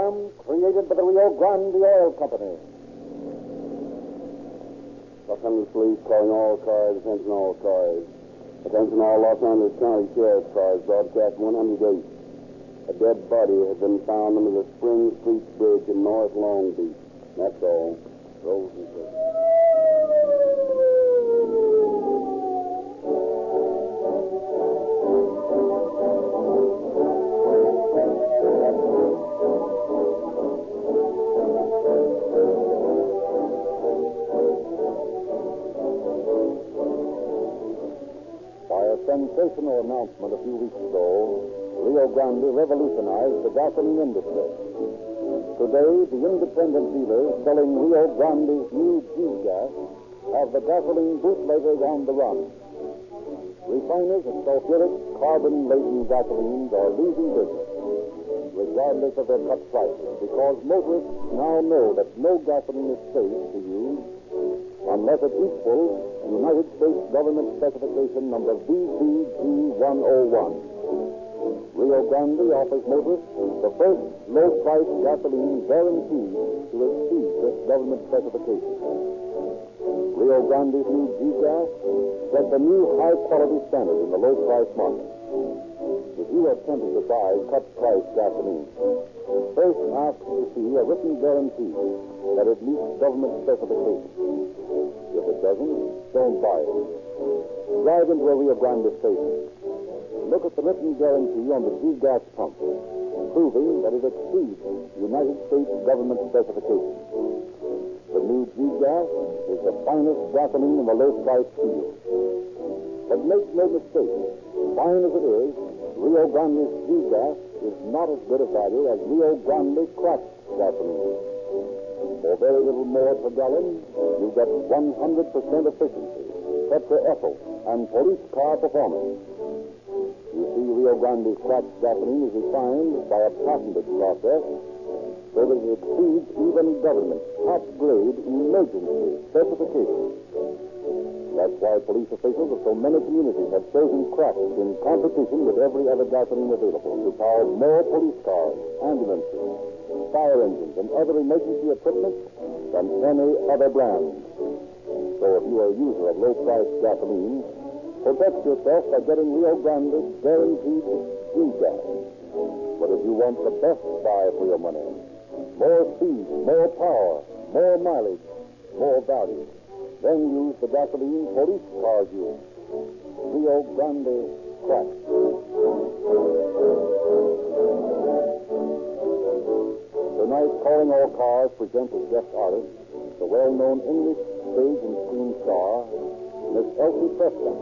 program created by the Rio Grande Oil Company. Los Angeles Police calling all cars, attention all cars. Attention all Los Angeles County Sheriff's cars, broadcast 108. A dead body has been found under the Spring Street Bridge in North Long Beach. That's all. Rosenquist. Sensational announcement a few weeks ago, Rio Grande revolutionized the gasoline industry. Today, the independent dealers selling Rio Grande's new G-gas have the gasoline bootleggers on the run. Refiners of sulfuric, carbon-laden gasolines are losing business, regardless of their cut prices, because motorists now know that no gasoline is safe to use unless it equals United States government specification number VBG-101. Rio Grande offers motorists the first low-price gasoline guaranteed to exceed this government specification. Rio Grande's new G-gas sets a new high-quality standard in the low-price market. If you are tempted to buy cut-price gasoline, first ask to see a written guarantee that it meets government specifications. If it doesn't, don't buy it. Drive into a Rio Grande station. Look at the written guarantee on the G-gas pump, proving that it exceeds United States government specifications. The new G-gas is the finest gasoline in the low-price field. But make no mistake, fine as it is, Rio Grande's G-gas is not as good a value as Rio Grande cracked gasoline. For very little more per gallon, you get 100% efficiency, tetraethyl, and police car performance. You see, Rio Grande's cracked gasoline is refined by a patented process so that it exceeds even government top-grade emergency specifications. That's why police officials of so many communities have chosen cracked in competition with every other gasoline available to power more police cars, ambulances, fire engines, and other emergency equipment than any other brand. So if you are a user of low-priced gasoline, protect yourself by getting Rio Grande's guaranteed G-gas. But if you want the best buy for your money, more speed, more power, more mileage, more value, then use the gasoline police cars use. Rio Grande cracked. Tonight, Calling All Cars presents as guest artist the well-known English stage and screen star, Miss Elsie Preston,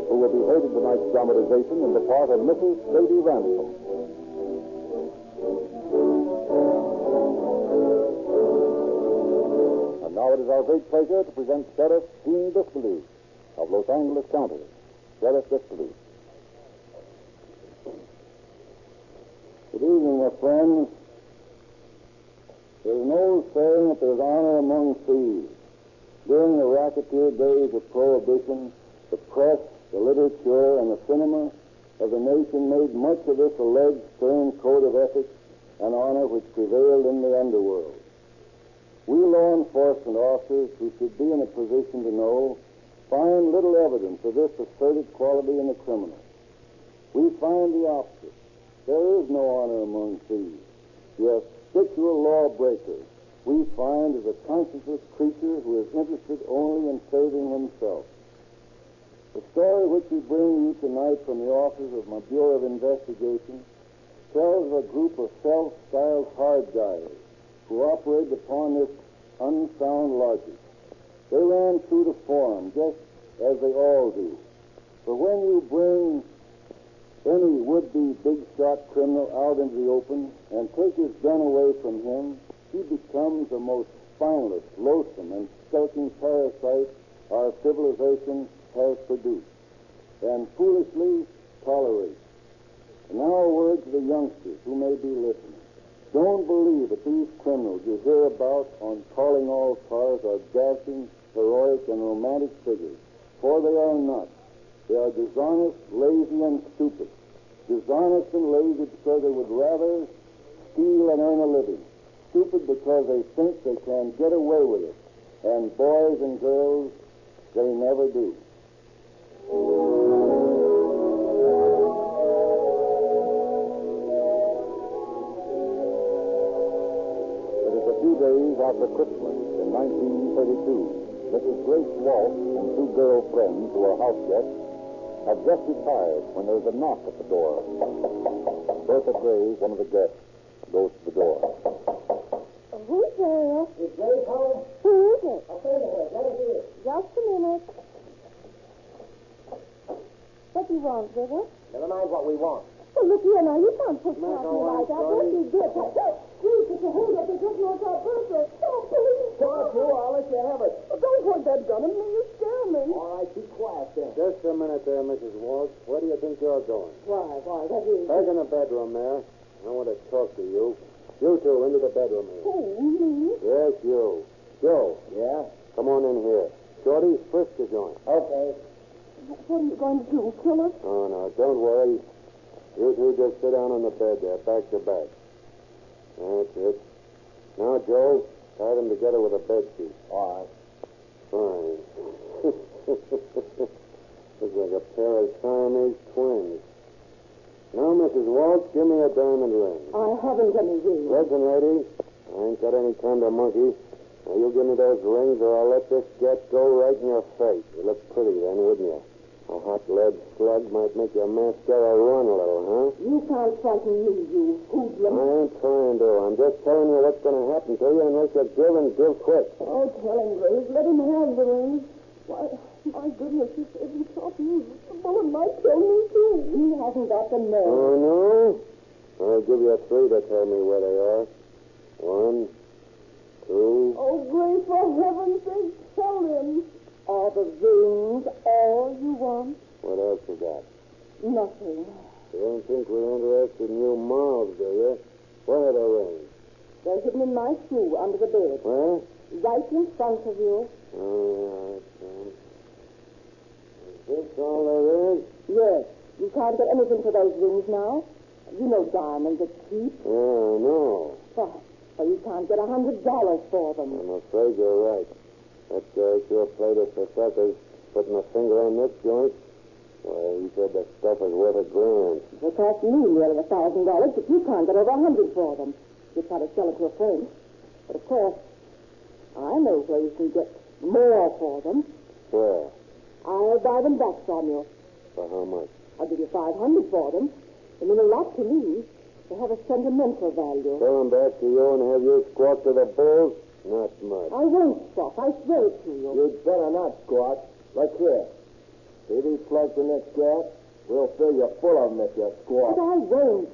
who will be heard in tonight's dramatization in the part of Mrs. Sadie Ransom. And now it is our great pleasure to present Sheriff Dean Bisbee of Los Angeles County. Sheriff Bisbee. Good evening, my friends. There's an old saying that there's honor among thieves. During the racketeer days of Prohibition, the press, the literature, and the cinema of the nation made much of this alleged stern code of ethics and honor which prevailed in the underworld. We law enforcement officers who should be in a position to know find little evidence of this asserted quality in the criminal. We find the opposite. There is no honor among thieves. Yes, habitual lawbreaker we find is a conscienceless creature who is interested only in saving himself. The story which we bring you tonight from the office of my Bureau of Investigation tells of a group of self-styled hard guys who operated upon this unsound logic. They ran true to form, just as they all do. But when you bring any would-be big-shot criminal out into the open and take his gun away from him, he becomes the most spineless, loathsome, and skulking parasite our civilization has produced, and foolishly tolerates. And now a word to the youngsters who may be listening. Don't believe that these criminals you hear about on Calling All Cars are dashing, heroic, and romantic figures, for they are not. They are dishonest, lazy, and stupid. Dishonest and lazy because they would rather steal and earn a living. Stupid because they think they can get away with it. And boys and girls, they never do. It is a few days after Christmas in 1932. Mrs. Grace Walsh and two girl friends who are house guests have just retired when there's a knock at the door. Bertha Gray, one of the guests, goes to the door. Who's there? Is Grace home? Who is it? I'll send her. Let her hear. Just a minute. What do you want, River? Never mind what we want. Well, look here now. You can't push past me all like right, that. Shorty. What you did? Please, put your hand up. They just knocked out Bertha. Oh, please. Talk to her. I'll let you have it. Oh, don't point that gun at me. You scare me. All right, be quiet then. Just a minute there, Mrs. Walsh. Where do you think you're going? Why? What is Back in the bedroom there. I want to talk to you. You two, into the bedroom here. Who, me? Yes, you. Joe. Yeah? Come on in here. Shorty, frisk the joint. Okay. What are you going to do? Kill us? Oh, no, don't worry. You two just sit down on the bed there, back to back. That's it. Now, Joe, tie them together with a bed sheet. All right. Fine. Looks like a pair of Siamese twins. Now, Mrs. Walsh, give me a diamond ring. I haven't any ring. Listen, lady, I ain't got any time to monkey. Now, you give me those rings or I'll let this gat go right in your face. You look pretty then, wouldn't you? A hot lead slug might make your mascara run a little, huh? You can't frighten me, you hoodlum. I ain't trying to. I'm just telling you what's going to happen to you unless you give and give quick. Oh, tell him, Grace. Let him have the ring. Why, my goodness, if he shot me, the bullet might kill me, too. He hasn't got the nerve. Oh, no? I'll give you three to tell me where they are. 1, 2. Oh, Grace, for heaven's sake, tell him. Are the rings all you want? What else you got? Nothing. You don't think we're interested in you mouths, do you? Where are the rings? They're hidden in my shoe under the bed. Where? Right in front of you. Oh, yeah, is this all there is? Yes. You can't get anything for those rings now. You know diamonds are cheap. Yeah, I know. Why? Well, you can't get $100 for them. I'm afraid you're right. That guy sure played us for suckers, putting a finger on this joint. Well, he said the stuff is worth $1,000. It'll cost me nearly $1,000, but you can't get over $100 for them. You try to sell it to a friend. But of course, I know where you can get more for them. Where? I'll buy them back from you. For how much? I'll give you $500 for them. They mean a lot to me. They have a sentimental value. Sell them back to you and have you squawk to the bulls? Not much. I won't stop. I swear it to you. You'd better not, Squat. Look here. See these plugs in this gas? We'll fill you full of them if you But squawk. I won't.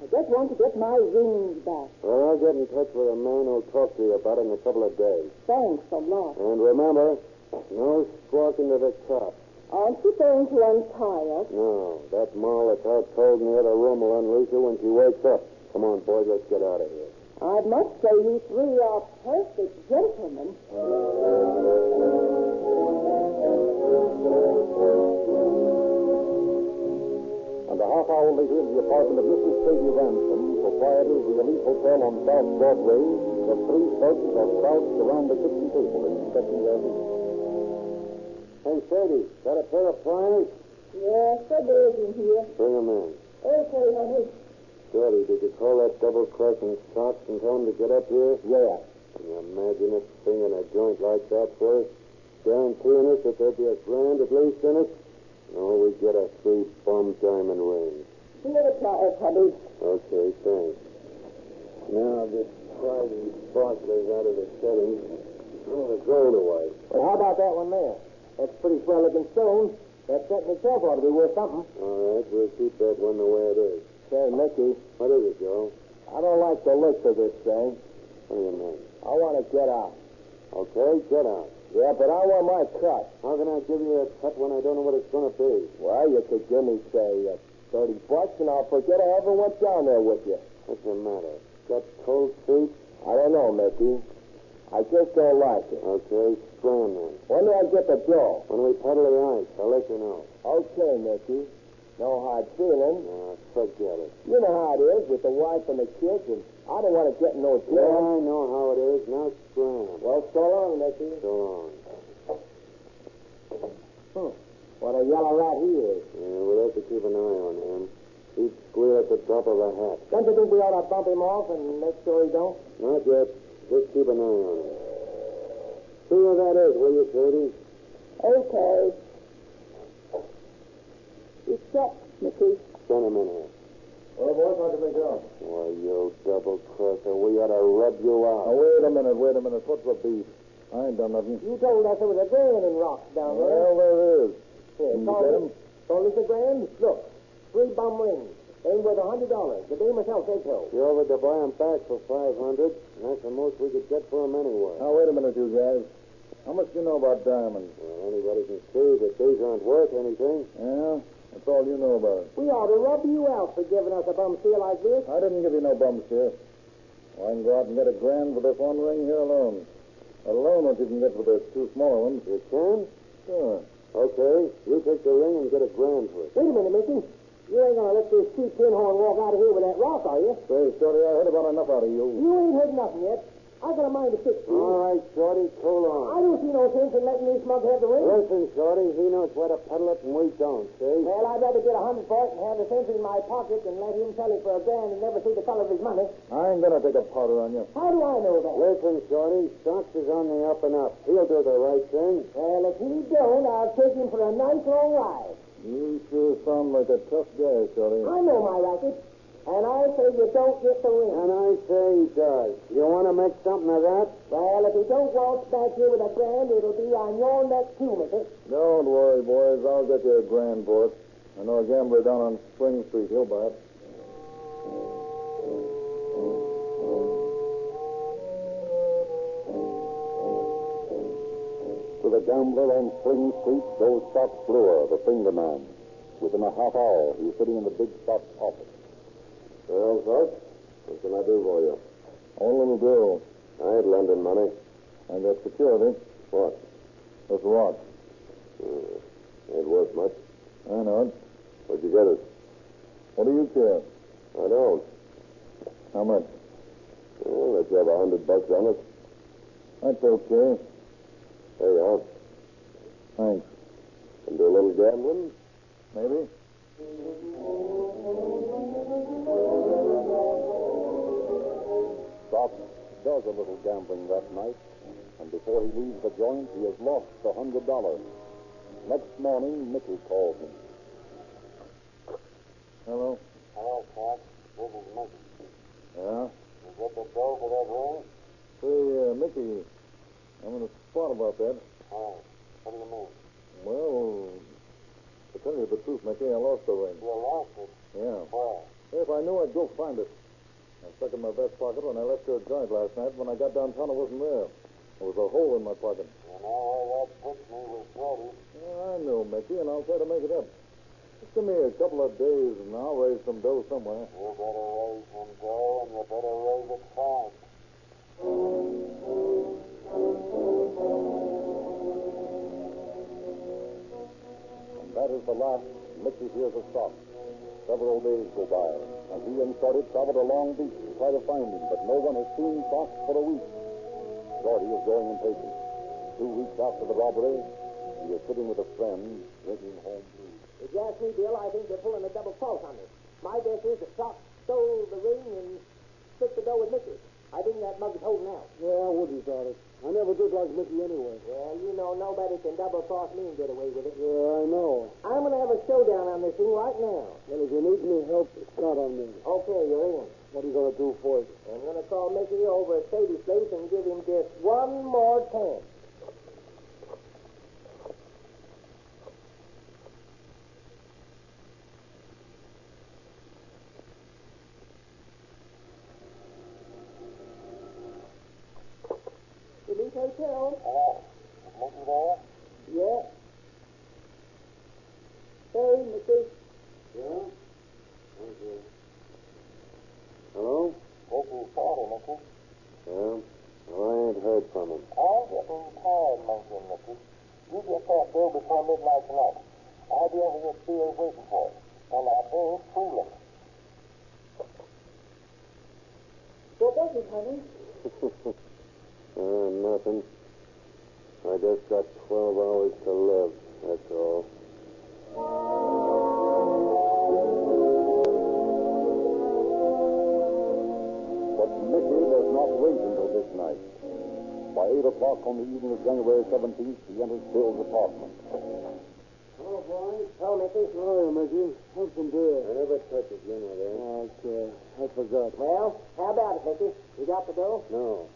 I just want to get my rings back. Well, I'll get in touch with a man who'll talk to you about it in a couple of days. Thanks a lot. And remember, no squawking to the cops. Aren't you going to untie us? No, that moll that's out cold in the other room will unleash her when she wakes up. Come on, boys, let's get out of here. I must say you three are perfect gentlemen. And a half hour later, in the apartment of Mrs. Sadie Ransom, proprietor of the Elite Hotel on South Broadway, the three thugs are crouched around the kitchen table inspecting their meat. Hey, Sadie, got a pair of pliers? Yes, there is in here. Bring them in. Okay, honey. Shorty, did you call that double-crossing Sox and tell him to get up here? Yeah. Can you imagine us singing a joint like that first? Guaranteeing us that there'd be $1,000 at least in it? No, we get a 3-bum diamond ring. Here the pliers, honey. Okay, thanks. Now, just pry these sparklers out of the settings. Throw the gold away. Well, how about that one there? That's pretty swell-looking stone. That set in itself ought to be worth something. All right, we'll keep that one the way it is. Say, Mickey, What is it, Joe? I don't like the looks of this thing. What do you mean? I want to get out. Okay, get out. Yeah, but I want my cut. How can I give you a cut when I don't know what it's going to be? Well, you could give me, say, $30, and I'll forget I ever went down there with you. What's the matter? Got cold feet? I don't know, Mickey. I just don't like it. Okay, scram then. When do I get the dough? When we puddle the ice, I'll let you know. Okay, Mickey. No hard feelings. Forget it. You know how it is with the wife and the kids, and I don't want to get in no Yeah, I know how it is. Now scram. Well, so long, Mickey. So long. What a yellow rat he is. Yeah, we'll have to keep an eye on him. He'd squeal at the top of a hat. Don't you think we ought to bump him off and make sure he don't? Not yet. Just keep an eye on him. See where that is, will you, Sadie? Okay. It's set, Mickey. Send him in here. Well, boys, how can we go? Why, you double-crosser, we ought to rub you out. Now, wait a minute. What's the beef? I ain't done nothing. You told us there was a grand in rocks down there. Well, there is. Here, You call get it. 'em? Told us a grand? Look, 3 bum rings. Ain't worth $100. The dame herself said so. You offered to buy 'em back for $500, and that's the most we could get for 'em anyway. Now, wait a minute, you guys. How much do you know about diamonds? Well, anybody can see that these aren't worth anything. Yeah? That's all you know about it. We ought to rub you out for giving us a bum steal like this. I didn't give you no bums here. I can go out and get a grand for this one ring here alone. Let alone what you can get for the 2 smaller ones. You can? Sure. Okay, you take the ring and get a grand for it. Wait a minute, Mickey. You ain't gonna let this cheap tin horn walk out of here with that rock, are you? Say, Shorty, I heard about enough out of you. You ain't heard nothing yet. I got a mind to fix you. All right, Shorty, cool I on. don't see no sense in letting these smugs have the ring. Listen, Shorty, he knows where to peddle it, and we don't, see? Well, I'd rather get 100 for it and have the cents in my pocket than let him sell it for a grand and never see the color of his money. I ain't gonna take a powder on you. How do I know that? Listen, Shorty, Stocks is on the up and up. He'll do the right thing. Well, if he don't, I'll take him for a nice long ride. You sure sound like a tough guy, Shorty. I know my racket, and I say you don't get the ring. And I say he does. You want to make something of that? Well, if he don't waltz back here with a grand, it'll be on your neck too, Mickey. Don't worry, boys. I'll get you a grand for it. I know a gambler down on Spring Street. He'll buy it. To the gambler on Spring Street goes Stock Brewer, the finger man. Within a half hour, he's sitting in the big shop's office. Well, Stock, what can I do for you? A little bill. I ain't lending money. I got security. What? This rock. Ain't worth much. I know it. Where'd you get it? What do you care? I don't. How much? Well, let you have $100 on it. That's okay. There you are. Thanks. Can do a little gambling? Maybe? Stock does a little gambling that night, and before he leaves the joint, he has lost $100. Next morning, Mickey calls him. Hello? Hello, Stock. This is Mickey. Yeah? You get the dough for that ring? Say, Mickey, I'm in a spot about that. Oh, what do you mean? Well, to tell you the truth, Mickey, I lost the ring. You lost it? Yeah. Where? If I knew, I'd go find it. I stuck it in my vest pocket when I left your joint last night. When I got downtown, it wasn't there. There was a hole in my pocket. You know where that puts me with Shorty. Yeah, I know, Mickey, and I'll try to make it up. Just give me a couple of days, and I'll raise some dough somewhere. You better raise some dough, and you better raise it fast. And that is the last Mickey hears of Stock. Several days go by, and he and Shorty travel to Long Beach to try to find him, but no one has seen Stock for a week. Shorty is growing impatient. 2 weeks after the robbery, he is sitting with a friend, drinking home brew. If you ask me, Bill, I think they're pulling a double false on us. My guess is that Stock stole the ring and split the dough with Mickey. I think that mug is holding out. Yeah, I wouldn't thought it. I never did like Mickey anyway. Well, you know nobody can double-cross me and get away with it. Yeah, I know. I'm going to have a showdown on this thing right now. Well, if you need any help, start on me. Okay, you're in. What are you going to do for it? I'm going to call Mickey over at Sadie's place and give him just one more chance. Elite Hotel? Hello. Is Mickey there? Yeah. Hey, Mickey. Yeah? Thank you. Hello? Mickey's sorry, Mickey. Yeah? Well, I ain't heard from him. I'm getting tired, Mickey. You get that bill before midnight tonight. I'll be over here at Field waiting for it. And I ain't fooling. What was it, honey? Nothing. I just got 12 hours to live, that's all. But Mickey does not wait until this night. By 8 o'clock on the evening of January 17th, he enters Bill's apartment. Hello, boys. Hello, Mickey. Oh, Mickey. Have some beer. I never touch it, you know that. Okay. I forgot. Well, how about it, Mickey? You got the dough? No.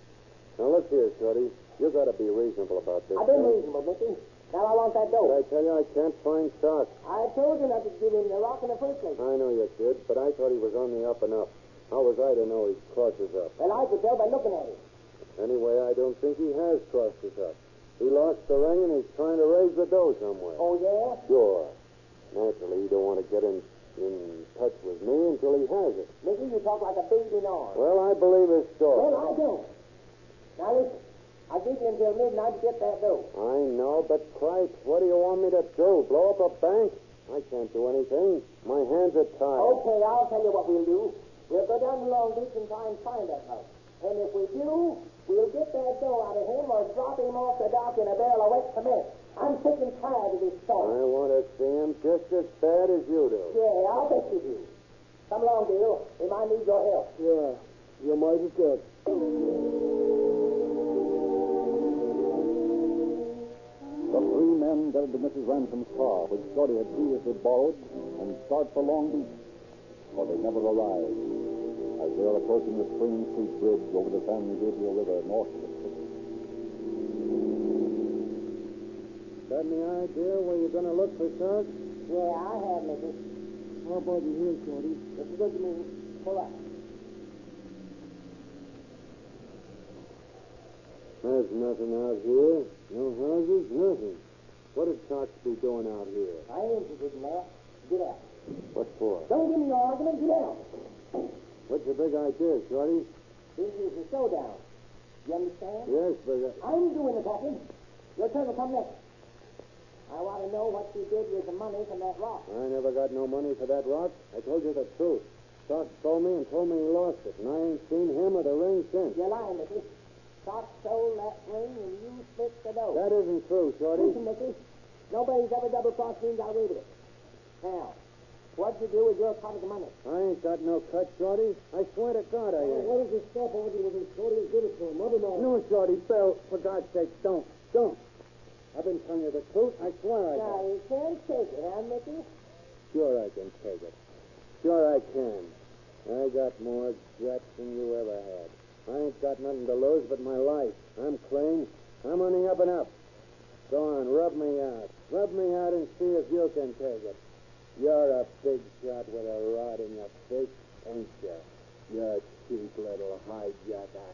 Now, look here, Shorty. You got to be reasonable about this. I've been thing. reasonable, Mickey. Now I want that Did dough. I tell you I can't find stock? I told you not to give him the rock in the first place. I know you did, but I thought he was on the up and up. How was I to know he crosses up? Well, I could tell by looking at him. Anyway, I don't think he has crossed us up. He lost the ring and he's trying to raise the dough somewhere. Oh, yeah? Sure. Naturally, he don't want to get in touch with me until he has it. Mickey, you talk like a baby in arms. Well, I believe his story. Well, I don't. Now, listen. I'll give you until midnight to get that dough. I know, but Christ, what do you want me to do? Blow up a bank? I can't do anything. My hands are tied. Okay, I'll tell you what we'll do. We'll go down to Long Beach and try and find that house. And if we do, we'll get that dough out of him or drop him off the dock in a barrel of wet cement. I'm sick and tired of this story. I want to see him just as bad as you do. Yeah, I'll bet you do. Come along, Bill. We might need your help. Yeah. You might as good. The three men get into Mrs. Ransom's car, which Shorty had previously borrowed, and start for Long Beach. But they never arrive. As they are approaching the Spring Street Bridge over the San Gabriel River north of the city. Got any idea where you're going to look for sharks? Yeah, I have, Mickey. How about you here, Shorty? This is good to me. Pull up. There's nothing out here. No houses, nothing. What would sharks be doing out here? I ain't interested in that. Get out. What for? Don't give me your argument. Get out. What's your big idea, Shorty? This is the showdown. You understand? Yes, but... I'm doing the talking. Your turn will come next. I want to know what you did with the money from that rock. I never got no money for that rock. I told you the truth. Doc stole me and told me he lost it, and I ain't seen him or the ring since. You're lying, Mickey. Doc stole that ring and you split the dough. That isn't true, Shorty. Listen, Mickey. Nobody's ever double-crossed me and got away with it. Now, what'd you do with your cut of the money? I ain't got no cut, Shorty. I swear to God I ain't. What is this stuff over with his Shorty? Give it to him. Mother, No, Shorty, Bill, for God's sake, don't. I've been telling you the truth. I swear I Now, don't. you can't take it, huh, Mickey? Sure I can take it. Sure I can. I got more guts than you ever had. I ain't got nothing to lose but my life. I'm clean. I'm on the up and up. Go on, rub me out. Rub me out and see if you can take it. You're a big shot with a rod in your face, ain't you? You cheap little hijacker.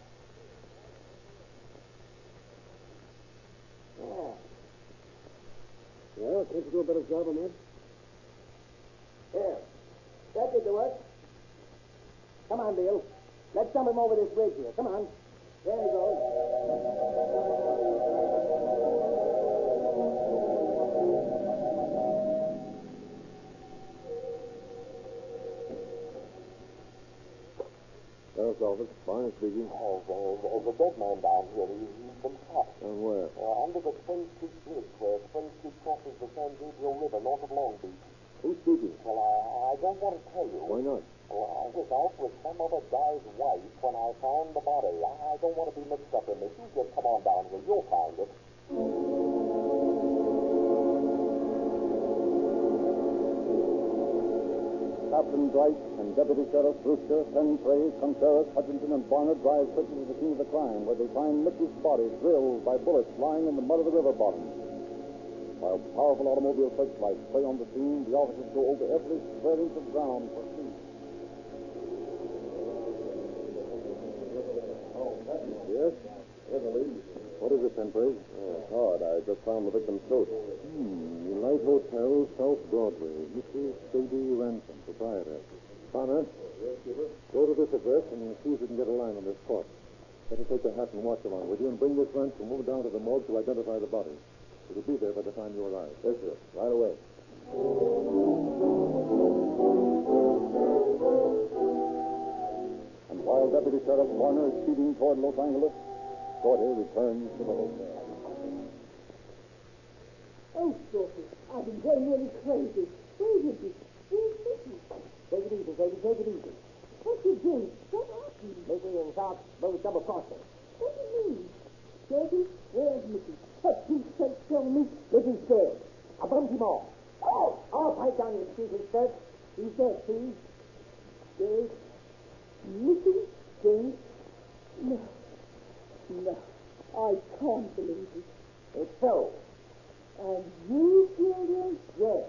Yeah. Well, can't you do a better job on that? Here. That did the work. Come on, Bill. Let's dump him over this bridge here. Come on. There he goes. Sheriff's office. Barnes speaking. There's a dead man down here. He's been shot. And where? Under the Spring Street Bridge, where Spring Street crosses the San Gabriel River north of Long Beach. Who's speaking? Well, I don't want to tell you. Why not? Well, I was out with some other guy's wife when I found the body. I don't want to be mixed up in this. You just come on down here. You'll find it. Captain Dwight and Deputy Sheriff Brewster, Penfrey, Contreras, Hutchinson, and Barnard drive quickly to the scene of the crime, where they find Mickey's body drilled by bullets lying in the mud of the river bottom. While powerful automobile searchlights play on the scene, the officers go over every square inch of ground for sleep. Yes? What is it, Penfrey? Hard. I just found the victim's coat. The Light Hotel, South Broadway. Mr. Sgt Ransom, proprietor. Connor? Yes, Skipper? Go to this address and see if you can get a line on this corpse. Better take the hat and watch along with you and bring this Ransom over down to the morgue to identify the body. It'll be there by the time you arrive. Yes, sir. Right away. And While Deputy Sheriff Warner is speeding toward Los Angeles, Shorty returns to the hotel. Oh, Shorty, I've been going nearly crazy. Where is he? Where's Mickey? Take it easy, baby. Take it easy. What's he doing? Stop asking. Mickey and Doc both double-crossing. What do you mean? Shorty, where's Mickey? For Pete's sake, tell me. Mickey's dead. I bumped him off. Oh! I'll pipe down your stupid skirt. He's dead, see? Dead? Mickey? Dead? No. No. I can't believe it. It's so. And you killed him? Yes.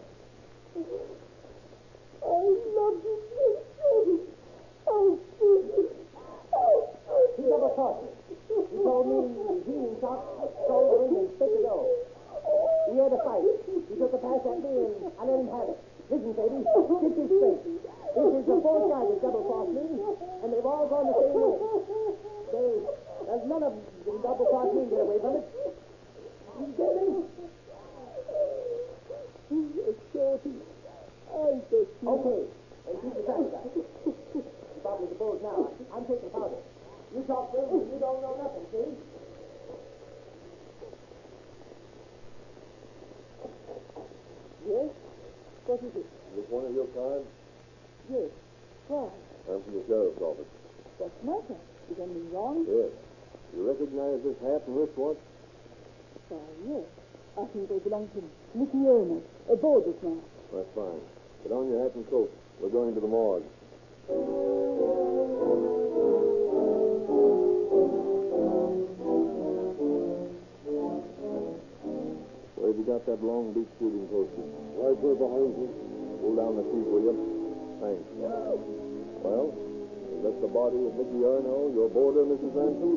I love you so, Shorty. Oh, Shorty. Oh, He double-crossed me. He told me he and Doc stole the ring and spit the dough. We had a fight. He took a pass at me and I let him have it. Listen, baby, get this straight. This is the fourth guy that double-crossed me, and they've all gone the same way. There's none of them double-crossed me and get away from it. You get me? Shorty, I bet you... Okay, and keep your tracks up. Probably the bulls now. I'm taking powder. You talk big and you don't know nothing, see? Yes? What is it? Is this one of your cards? Yes. Why? I'm from the sheriff's office. What's the matter? Is anything wrong? Yes. You recognize this hat and wristwatch? Why, yes. I think they belong to Mickey Erner, aboard this man. That's fine. Put on your hat and coat. We're going to the morgue. Where have you got that Long Beach shooting posted? Right there behind you. Pull down the seat, will you? Thanks. Well, is that the body of Mickey Arno, your boarder, Mrs. Ransom?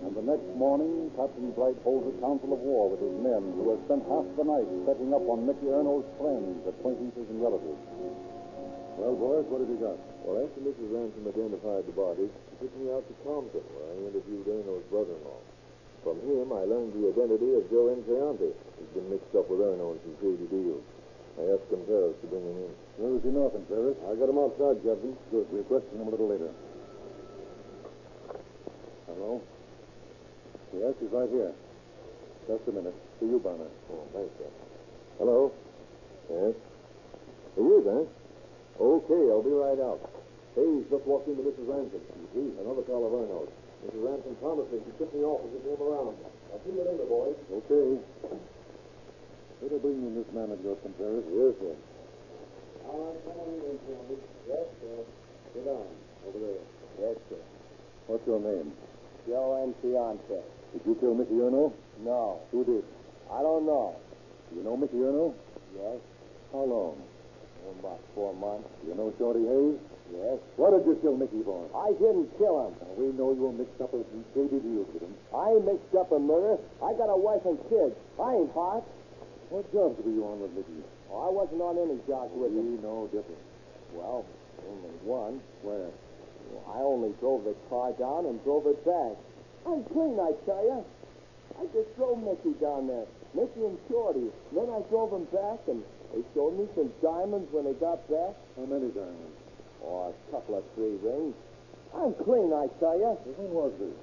And the next morning, Captain Blight holds a council of war with his men, who have spent half the night setting up on Mickey Erno's friends, acquaintances, and relatives. Well, boys, what have you got? Well, after Mrs. Ransom identified the body, she took me out to Compton, where I interviewed Erno's brother-in-law. From him, I learned the identity of Joe Entriante. He's been mixed up with Erno in some shady deals. I asked Contreras to bring him in. Where is he now, Contreras? I got him outside, Captain. Good. We'll question him a little later. Hello? Yes, he's right here. Just a minute. To you, Bonner. Oh, thanks, Captain. Hello? Yes? It is, eh? Okay, I'll be right out. Hey, he's just walked into Mrs. Ransom. You see? Another fellow of Erno's. Mrs. Ransom promised me she took me off as he came around. I'll see you later, boys. Okay. Better bring in this man of yours, Contreras. Yes, sir. All right, come on in, Tony. Yes, sir. Sit down. Over there. Yes, sir. What's your name? Joe Entriante. Did you kill Mickey Erno? No, Who did? I don't know. Do you know Mickey Erno? Yes, How long? about 4 months. Do you know Shorty Hayes? Yes. What did you kill Mickey for? I didn't kill him. Now, we know you were mixed up in some shady deals with him. I ain't mixed up in murder. I got a wife and kids. I ain't hot. What jobs were you on with Mickey? Oh, I wasn't on any jobs with him. We know different. Well, only one. Where? Well, I only drove the car down and drove it back. I'm clean, I tell you. I just drove Mickey down there. Mickey and Shorty. Then I drove him back, and they showed me some diamonds when they got back. How many diamonds? Oh, a couple of 3 rings. I'm clean, I tell you. When was this?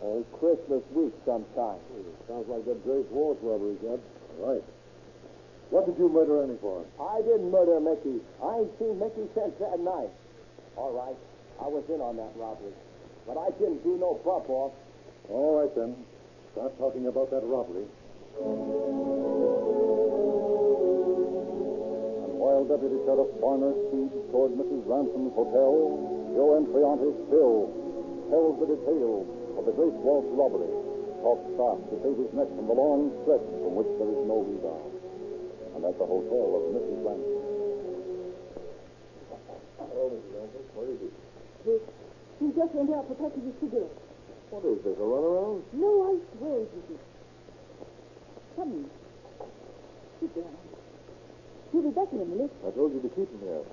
On Christmas week sometime. Sounds like that Grace Walsh robbery, Cap. Right. What did you murder Ernie for? I didn't murder Mickey. I ain't seen Mickey since that night. All right, I was in on that robbery. But I didn't do no bump off. All right, then. Start talking about that robbery. And while Deputy Sheriff Barner speeds toward Mrs. Ransom's hotel, Joe Entriante still tells the details of the Grace Walsh robbery. Talks fast to save his neck from the long stretch from which there is no rebound. And at the hotel of Mrs. Ransom. Hello, Mrs. Ransom. Where is he? He just went out for a pack of his cigarettes. What is this, a runaround? No, I swear it isn't. Come in. Sit down. He'll be back in a minute. I told you to keep him here.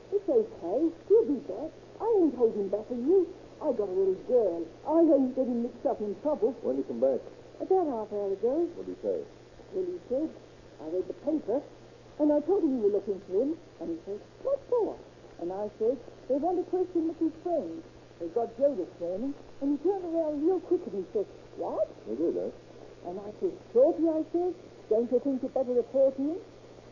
It's okay. He'll be back. I ain't holding back for you. I got a little girl. I ain't getting mixed up in trouble. When do you come back? About half an hour ago. What did he say? Well, he said, I read the paper, and I told him you were looking for him, and he said, what for? And I said, they want to question Mickey's friend. They got Joe this morning, and he turned around real quick and he said, what? They did, eh? And I said, Shorty, I said, don't you think you better report him?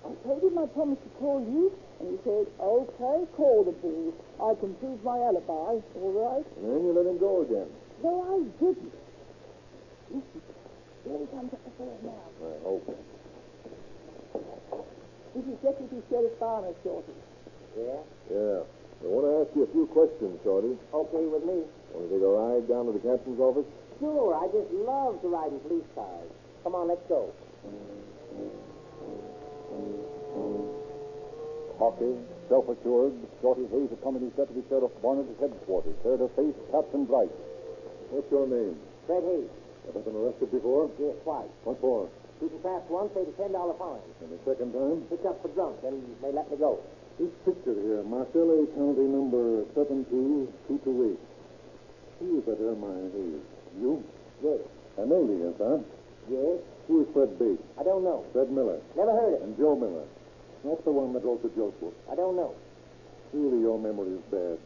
I told him I promised to call you, and he said, okay, call the fool. I can prove my alibi, all right? And then you let him go again. No, I didn't. Listen, here he comes up the stairs now. I hope. This is Deputy Sheriff Barnes, Shorty. Yeah? Yeah. I want to ask you a few questions, Shorty. Okay with me. Want to take a ride down to the captain's office? Sure, I just love to ride in police cars. Come on, let's go. Cocky, self-assured, Shorty Hayes accompanies Deputy Sheriff Barnett's headquarters, there to face Captain Bright. What's your name? Fred Hayes. Have you been arrested before? Yes, twice. What for? Shooting traps once, paid a $10 fine. And the second time? Picked up for drunk, and they let me go. This picture here, Marcella County number 72228. Who is that Ermine Hayes? You? Yes. An alias, huh? Yes? Who is Fred Bates? I don't know. Fred Miller. Never heard of it. And Joe Miller. Not the one that wrote the joke book. I don't know. Really, your memory is bad.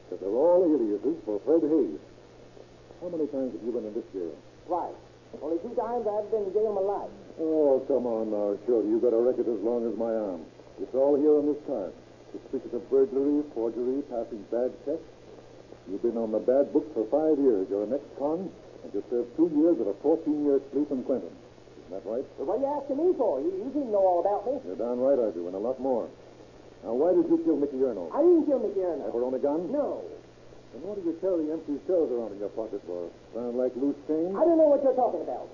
But they're all aliases for Fred Hayes. How many times have you been in this jail? Twice. Only 2 times I've been in jail in my life. Oh, come on now, Shorty. You've got a record as long as my arm. It's all here on this card. Suspicion of burglary, forgery, passing bad checks. You've been on the bad book for 5 years. You're an ex-con, and you served 2 years of a 14-year sleep in Clinton. Isn't that right? But what are you asking me for? You didn't know all about me. You're darn right I do, and a lot more. Now, why did you kill Mickey Erno? I didn't kill Mickey Erno. Ever own a gun? No. And what do you carry empty shells around in your pocket for? Sound like loose change? I don't know what you're talking about.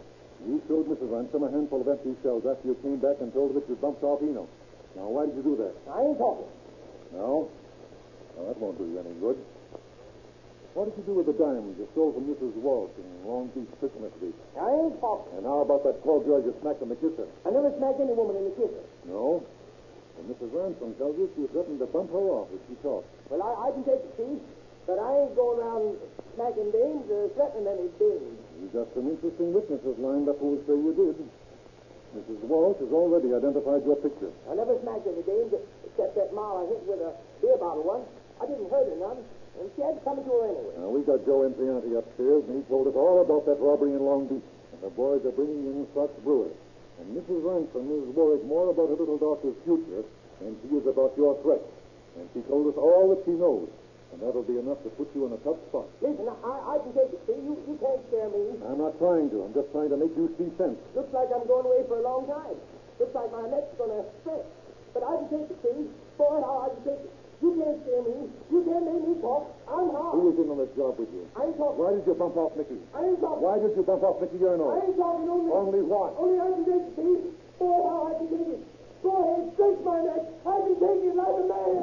You showed Mrs. Ransom a handful of empty shells after you came back and told her that you bumped off Eno. Now, why did you do that? I ain't talking. No? Well, that won't do you any good. What did you do with the diamonds you stole from Mrs. Walsh in Long Beach Christmas week? I ain't talking. And how about that call girl you smacked in the kisser? I never smacked any woman in the kisser. No? And Mrs. Ransom tells you she threatened to bump her off if she talked. Well, I can take the Chief, but I ain't going around smacking dames or threatening any dames. You got some interesting witnesses lined up who will say you did. Mrs. Walsh has already identified your picture. I never smacked any dames except that ma I hit with a beer bottle once. I didn't hurt her none, and she had to come to her anyway. Now, we got Joe Imprianti upstairs, and he told us all about that robbery in Long Beach. And the boys are bringing in Scotch Brewer. And Mrs. Ransom is worried more about her little daughter's future than she is about your threat. And she told us all that she knows. And that'll be enough to put you in a tough spot. Listen, I can take it, see? You can't scare me. I'm not trying to. I'm just trying to make you see sense. Looks like I'm going away for a long time. Looks like my neck's going to stretch. But I can take it, see? Boy, how I can take it. You can't scare me. You can't make me talk. I'm hard. Who was in on this job with you? I ain't talking. Why did you bump off Mickey? I ain't talking. Why did you bump off Mickey Erno? I ain't talking only. Only what? Only I can take it, see? Boy, how I can take it. Go ahead, stretch my neck. I can take it like a man.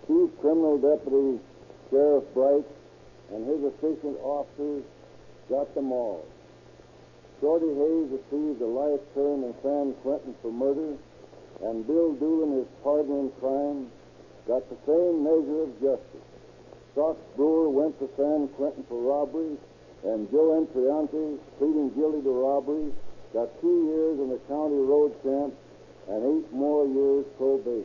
Chief Criminal Deputy Sheriff Bright and his efficient officers got them all. Shorty Hayes received a life term in San Quentin for murder, and Bill Doolin, his partner in crime, got the same measure of justice. Scotch Brewer went to San Quentin for robbery, and Joe Imprianti, pleading guilty to robbery, got 2 years in the county road camp and 8 more years probation.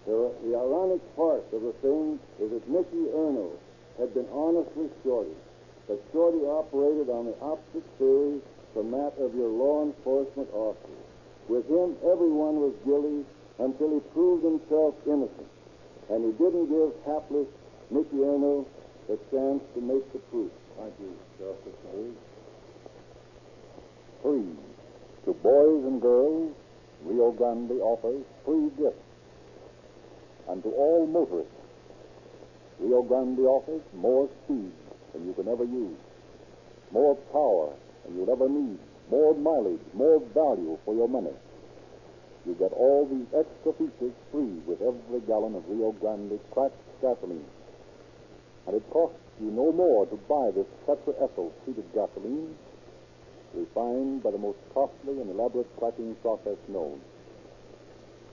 The ironic part of the thing is that Mickey Erno had been honest with Shorty, but Shorty operated on the opposite theory from that of your law enforcement officers. With him, everyone was guilty until he proved himself innocent, and he didn't give hapless Mickey Erno the chance to make the proof. Thank you, Justice Hayes. 3. To boys and girls, Rio Grande offers free gifts. And to all motorists, Rio Grande offers more speed than you can ever use, more power than you'll ever need, more mileage, more value for your money. You get all these extra features free with every gallon of Rio Grande cracked gasoline. And it costs you no more to buy this tetraethyl-treated gasoline, refined by the most costly and elaborate cracking process known.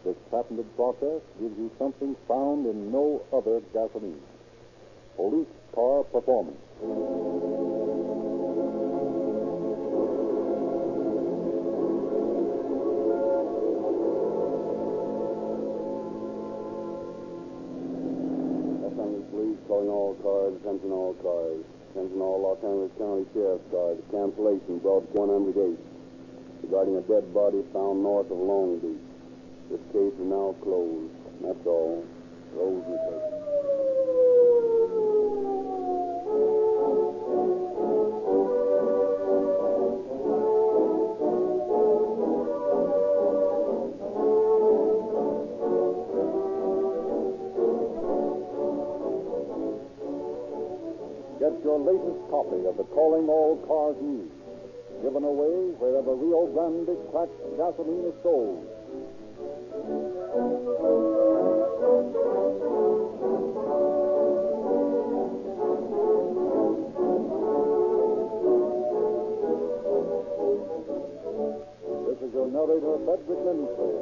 This patented process gives you something found in no other gasoline. Police car performance. Los Angeles Police calling all cars, attention all cars. Attention all Los Angeles County Sheriff's cars. Cancellation broadcast 108 regarding a dead body found north of Long Beach. This case is now closed. That's all. Closed and closed. Get your latest copy of the Calling All Cars News, given away wherever Rio Grande cracked gasoline is sold. This is your narrator, Frederick Lindsley.